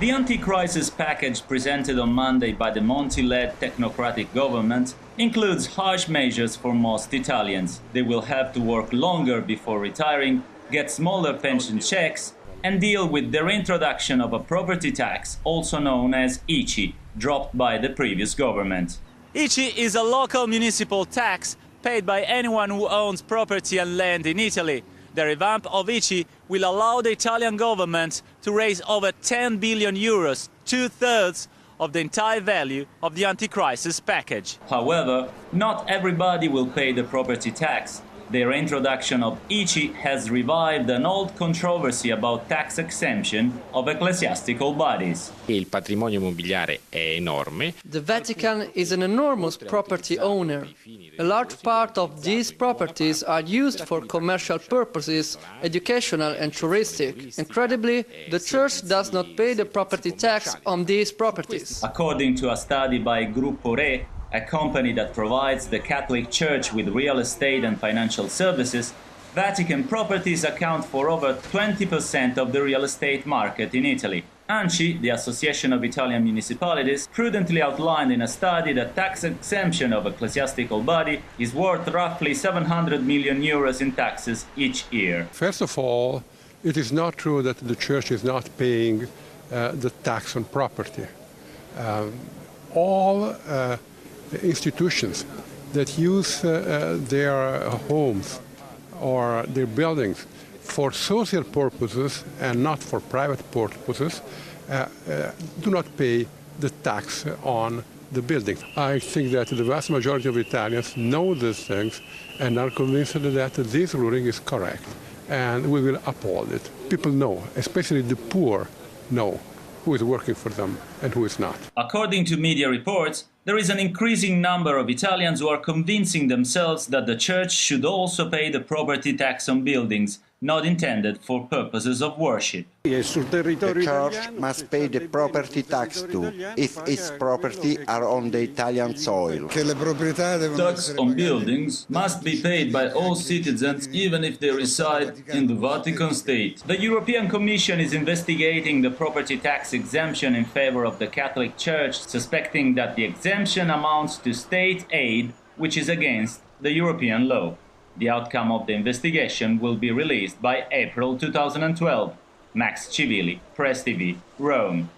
The anti-crisis package presented on Monday by the Monti-led technocratic government includes harsh measures for most Italians. They will have to work longer before retiring, get smaller pension checks, and deal with the reintroduction of a property tax, also known as ICI, dropped by the previous government. ICI is a local municipal tax paid by anyone who owns property and land in Italy. The revamp of ICI will allow the Italian government to raise over 10 billion euros, two-thirds of the entire value of the anti-crisis package. However, not everybody will pay the property tax. The reintroduction of ICI has revived an old controversy about tax exemption of ecclesiastical bodies. Il patrimonio immobiliare è enorme. The Vatican is an enormous property owner. A large part of these properties are used for commercial purposes, educational and touristic. Incredibly, the Church does not pay the property tax on these properties. According to a study by Gruppo Re, a company that provides the Catholic Church with real estate and financial services, Vatican properties account for over 20% of the real estate market in Italy. ANCI, the Association of Italian Municipalities, prudently outlined in a study that tax exemption of ecclesiastical body is worth roughly 700 million euros in taxes each year. First of all, it is not true that the Church is not paying the tax on property. All institutions that use their homes or their buildings for social purposes and not for private purposes do not pay the tax on the building. I think that the vast majority of Italians know these things and are convinced that this ruling is correct, and we will uphold it. People know, especially the poor, know who is working for them and who is not. According to media reports, there is an increasing number of Italians who are convincing themselves that the Church should also pay the property tax on buildings not intended for purposes of worship. The Church must pay the property tax too, if its property are on the Italian soil. Tax on buildings must be paid by all citizens even if they reside in the Vatican State. The European Commission is investigating the property tax exemption in favor of the Catholic Church, suspecting that the exemption amounts to state aid, which is against the European law. The outcome of the investigation will be released by April 2012. Max Civili, Press TV, Rome.